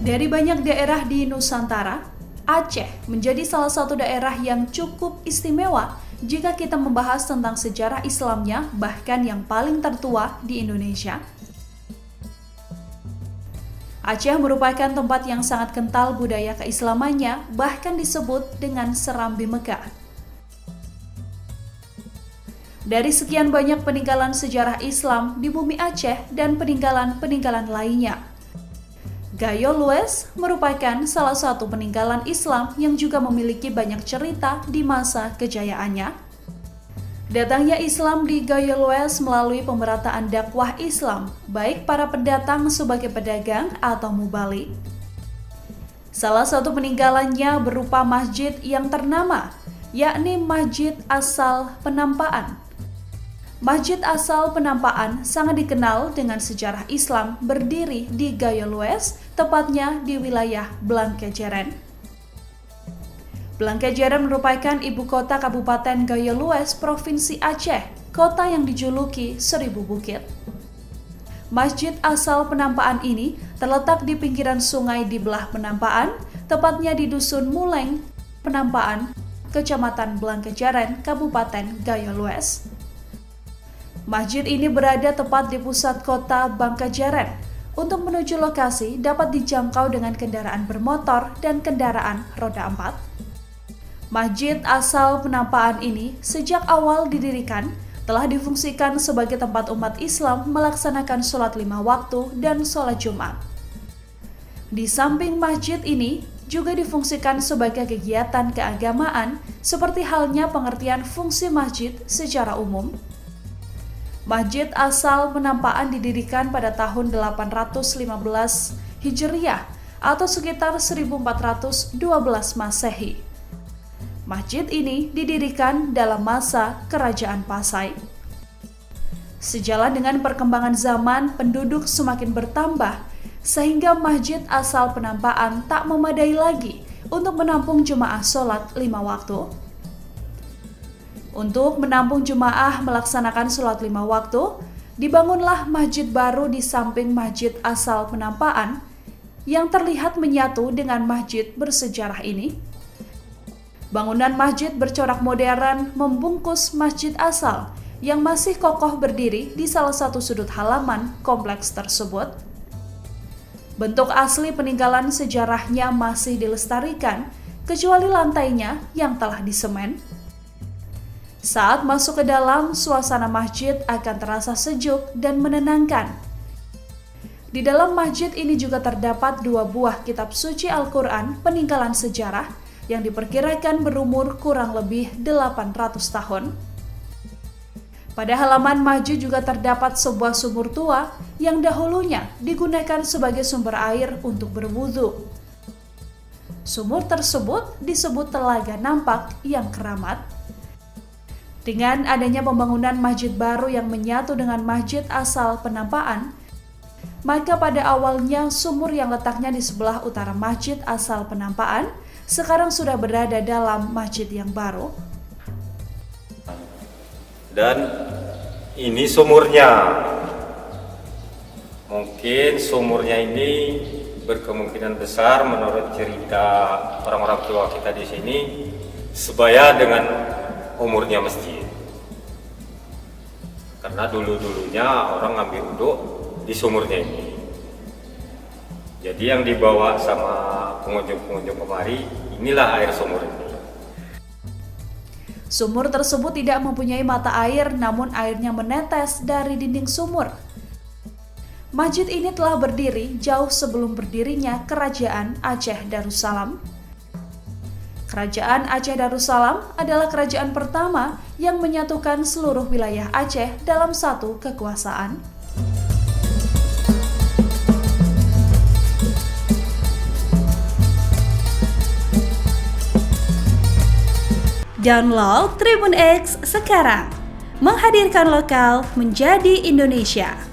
Dari banyak daerah di Nusantara, Aceh menjadi salah satu daerah yang cukup istimewa jika kita membahas tentang sejarah Islamnya, bahkan yang paling tertua di Indonesia. Aceh merupakan tempat yang sangat kental budaya keislamannya, bahkan disebut dengan Serambi Mekah. Dari sekian banyak peninggalan sejarah Islam di bumi Aceh dan peninggalan-peninggalan lainnya, Gayo Lues merupakan salah satu peninggalan Islam yang juga memiliki banyak cerita di masa kejayaannya. Datangnya Islam di Gayo Lues melalui pemerataan dakwah Islam, baik para pendatang sebagai pedagang atau mubalik. Salah satu peninggalannya berupa masjid yang ternama, yakni Masjid Asal Penampaan. Masjid Asal Penampaan sangat dikenal dengan sejarah Islam, berdiri di Gayo Lues, tepatnya di wilayah Blangkejeren. Blangkejeren merupakan ibu kota Kabupaten Gayo Lues, Provinsi Aceh, kota yang dijuluki Seribu Bukit. Masjid Asal Penampaan ini terletak di pinggiran sungai di belah Penampaan, tepatnya di Dusun Muleng, Penampaan, Kecamatan Blangkejeren, Kabupaten Gayo Lues. Masjid ini berada tepat di pusat kota Blangkejeren. Untuk menuju lokasi dapat dijangkau dengan kendaraan bermotor dan kendaraan roda 4. Masjid Asal Penampaan ini sejak awal didirikan telah difungsikan sebagai tempat umat Islam melaksanakan sholat 5 waktu dan sholat Jumat. Di samping masjid ini juga difungsikan sebagai kegiatan keagamaan seperti halnya pengertian fungsi masjid secara umum. Masjid Asal Penampaan didirikan pada tahun 815 Hijriah atau sekitar 1412 Masehi. Masjid ini didirikan dalam masa Kerajaan Pasai. Sejalan dengan perkembangan zaman, penduduk semakin bertambah, sehingga Masjid Asal Penampaan tak memadai lagi untuk menampung jemaah sholat 5 waktu. Untuk menampung jemaah melaksanakan sholat 5 waktu, dibangunlah masjid baru di samping Masjid Asal Penampaan yang terlihat menyatu dengan masjid bersejarah ini. Bangunan masjid bercorak modern membungkus masjid asal yang masih kokoh berdiri di salah satu sudut halaman kompleks tersebut. Bentuk asli peninggalan sejarahnya masih dilestarikan, kecuali lantainya yang telah disemen. Saat masuk ke dalam, suasana masjid akan terasa sejuk dan menenangkan. Di dalam masjid ini juga terdapat 2 buah kitab suci Al-Quran peninggalan sejarah yang diperkirakan berumur kurang lebih 800 tahun. Pada halaman masjid juga terdapat sebuah sumur tua yang dahulunya digunakan sebagai sumber air untuk berwudu. Sumur tersebut disebut Telaga Nampak yang keramat. Dengan adanya pembangunan masjid baru yang menyatu dengan Masjid Asal Penampaan, maka pada awalnya sumur yang letaknya di sebelah utara Masjid Asal Penampaan sekarang sudah berada dalam masjid yang baru. Dan ini sumurnya. Mungkin sumurnya ini berkemungkinan besar menurut cerita orang-orang tua kita di sini sebaya dengan umurnya masjid. Karena dulu-dulunya orang ngambil wudhu di sumurnya ini. Jadi yang dibawa sama pengunjung-pengunjung kemari, inilah air sumur ini. Sumur tersebut tidak mempunyai mata air, namun airnya menetes dari dinding sumur. Masjid ini telah berdiri jauh sebelum berdirinya Kerajaan Aceh Darussalam. Kerajaan Aceh Darussalam adalah kerajaan pertama yang menyatukan seluruh wilayah Aceh dalam satu kekuasaan. Download Tribun X sekarang, menghadirkan lokal menjadi Indonesia.